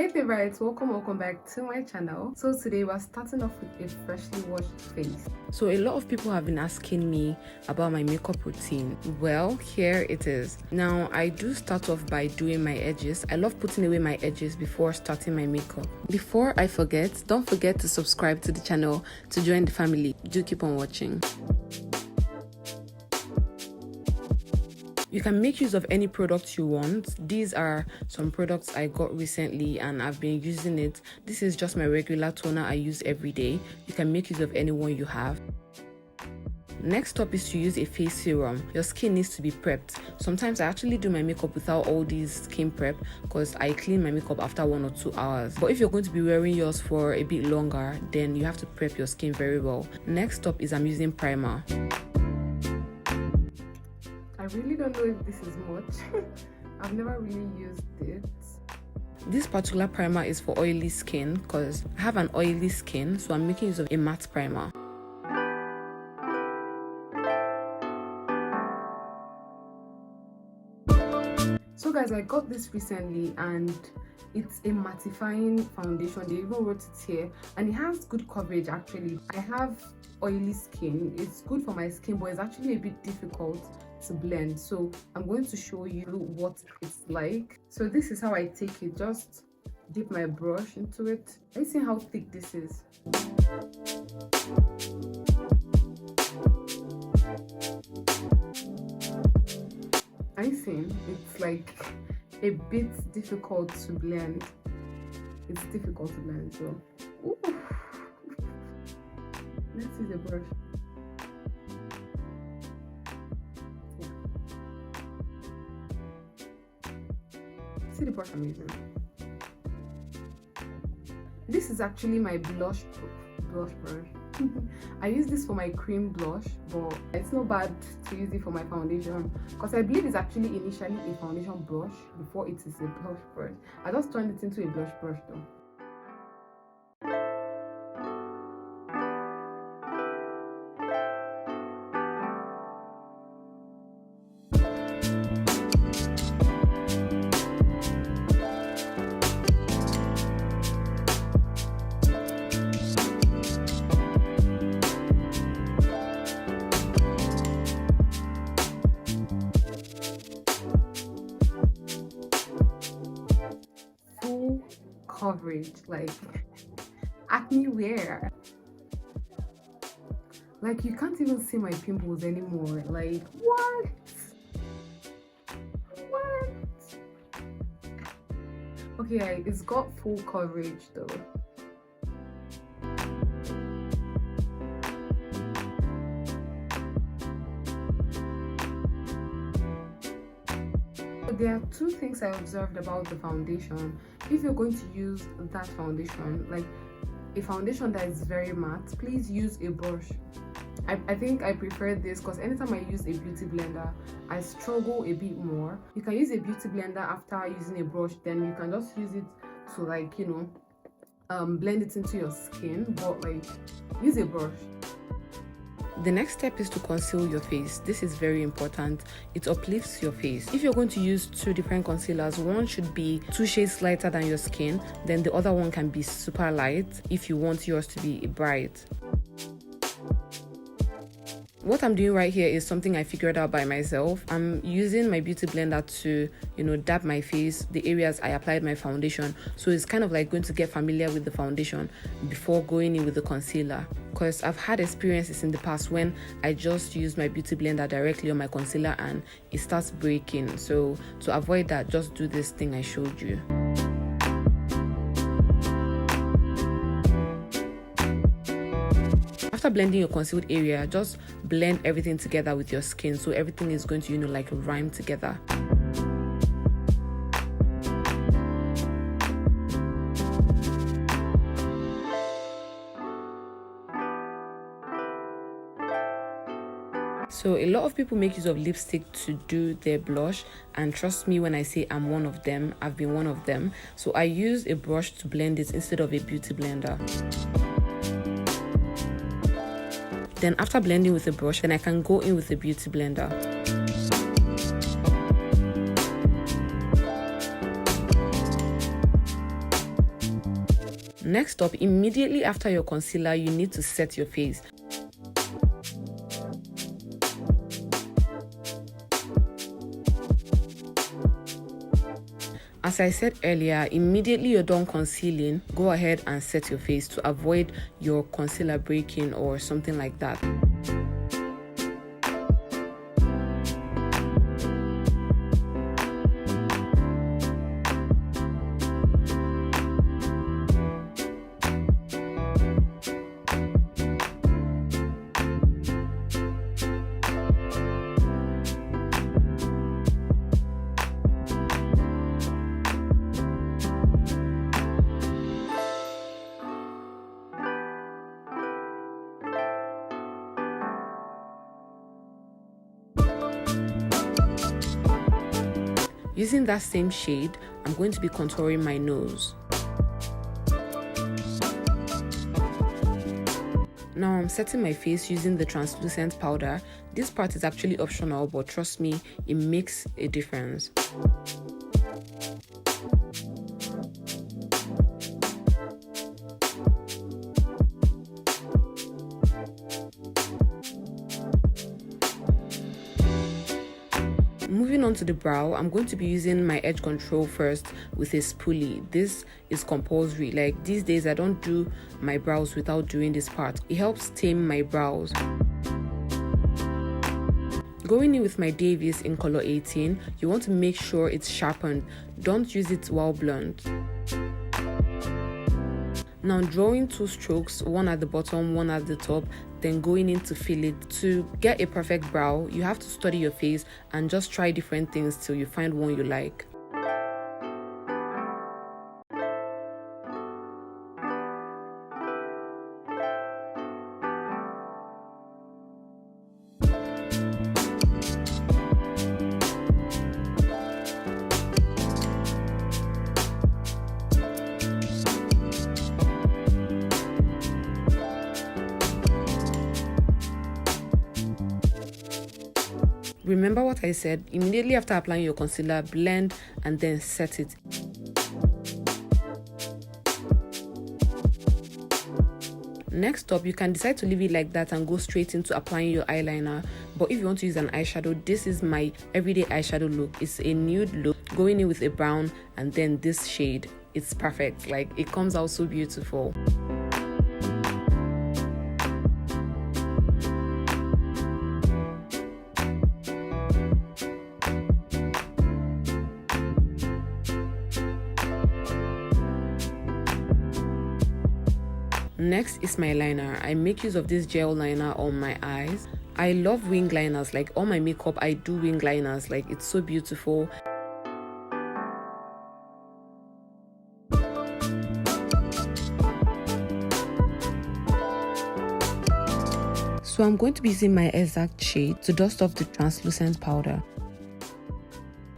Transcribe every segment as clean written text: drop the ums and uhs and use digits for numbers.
Hey favorites, welcome back to my channel. So today we're starting off with a freshly washed face. So a lot of people have been asking me about my makeup routine. Well, here it is. Now I do start off by doing my edges. I love putting away my edges before starting my makeup. Before I forget, don't forget to subscribe to the channel to join the family. Do keep on watching. You can make use of any product you want. These are some products I got recently and I've been using it. This is just my regular toner I use every day. You can make use of any one you have. Next up is to use a face serum. Your skin needs to be prepped. Sometimes I actually do my makeup without all these skin prep because I clean my makeup after 1 or 2 hours. But if you're going to be wearing yours for a bit longer, then you have to prep your skin very well. Next up is I'm using primer. I really don't know if this is much. I've never really used it. This particular primer is for oily skin because I have an oily skin, so I'm making use of a matte primer. So guys, I got this recently and it's a mattifying foundation. They even wrote it here and it has good coverage actually. I have oily skin. It's good for my skin, but it's actually a bit difficult to blend, so I'm going to show you what it's like. So this is how I take it. Just dip my brush into it. Are you seeing how thick this is? Are you seeing? It's like a bit difficult to blend. It's difficult to blend, so ooh. Let's see the brush. See the brush I'm using. This is actually my blush brush. I use this for my cream blush, but it's not bad to use it for my foundation because I believe it's actually initially a foundation brush before it is a blush brush. I just turned it into a blush brush though. Coverage, like acne wear. Like you can't even see my pimples anymore. Like what? Okay, it's got full coverage though. There are two things I observed about the foundation. If you're going to use that foundation, like a foundation that is very matte, please use a brush. I think I prefer this because anytime I use a beauty blender, I struggle a bit more. You can use a beauty blender after using a brush, then you can just use it to, like, you know, blend it into your skin, but like use a brush. The next step is to conceal your face. This is very important. It uplifts your face. If you're going to use 2 different concealers, one should be 2 shades lighter than your skin, then the other one can be super light if you want yours to be bright. What I'm doing right here is something I figured out by myself. I'm using my beauty blender to, you know, dab my face, the areas I applied my foundation. So it's kind of like going to get familiar with the foundation before going in with the concealer. Because I've had experiences in the past when I just use my beauty blender directly on my concealer and it starts breaking. So to avoid that, just do this thing I showed you. After blending your concealed area, just blend everything together with your skin so everything is going to, you know, like rhyme together. So a lot of people make use of lipstick to do their blush, and trust me when I say I'm one of them. I've been one of them. So I use a brush to blend it instead of a beauty blender. Then after blending with a brush, then I can go in with a beauty blender. Next up, immediately after your concealer, you need to set your face. As I said earlier, immediately you're done concealing, go ahead and set your face to avoid your concealer breaking or something like that. Using that same shade, I'm going to be contouring my nose. Now I'm setting my face using the translucent powder. This part is actually optional, but trust me, it makes a difference. Moving on to the brow, I'm going to be using my edge control first with a spoolie. This is compulsory. Like these days, I don't do my brows without doing this part. It helps tame my brows. Going in with my Davies in color 18, you want to make sure it's sharpened. Don't use it while blunt. Now drawing 2 strokes, one at the bottom, one at the top, then going in to fill it. To get a perfect brow, you have to study your face and just try different things till you find one you like. Remember what I said, immediately after applying your concealer, blend and then set it. Next up, you can decide to leave it like that and go straight into applying your eyeliner. But if you want to use an eyeshadow, this is my everyday eyeshadow look. It's a nude look, going in with a brown and then this shade. It's perfect, like it comes out so beautiful. Next is my liner. I make use of this gel liner on my eyes. I love wing liners. Like all my makeup, I do wing liners. Like it's so beautiful. So I'm going to be using my exact shade to dust off the translucent powder.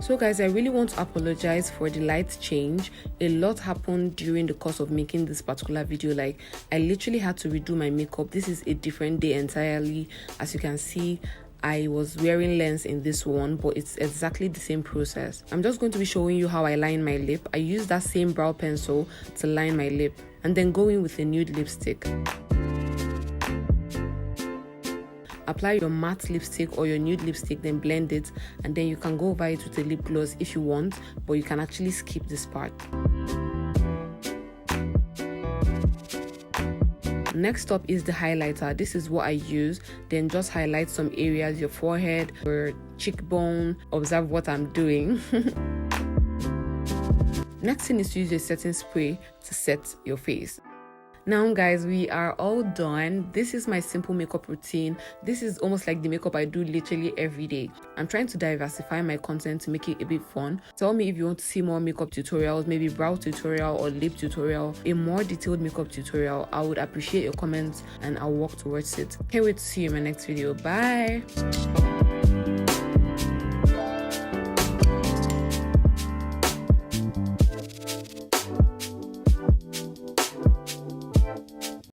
So guys, I really want to apologize for the light change. A lot happened during the course of making this particular video. Like I literally had to redo my makeup. This is a different day entirely. As you can see, I was wearing lens in this one, but it's exactly the same process. I'm just going to be showing you how I line my lip. I use that same brow pencil to line my lip and then go in with a nude lipstick. Apply your matte lipstick or your nude lipstick, then blend it, and then you can go over it with a lip gloss if you want, but you can actually skip this part. Next up is the highlighter. This is what I use. Then just highlight some areas, your forehead, your cheekbone. Observe what I'm doing. Next thing is to use a setting spray to set your face. Now guys, we are all done. This is my simple makeup routine. This is almost like the makeup I do literally every day. I'm trying to diversify my content to make it a bit fun. Tell me if you want to see more makeup tutorials, maybe brow tutorial or lip tutorial, a more detailed makeup tutorial. I would appreciate your comments and I'll work towards it. Can't wait to see you in my next video. Bye.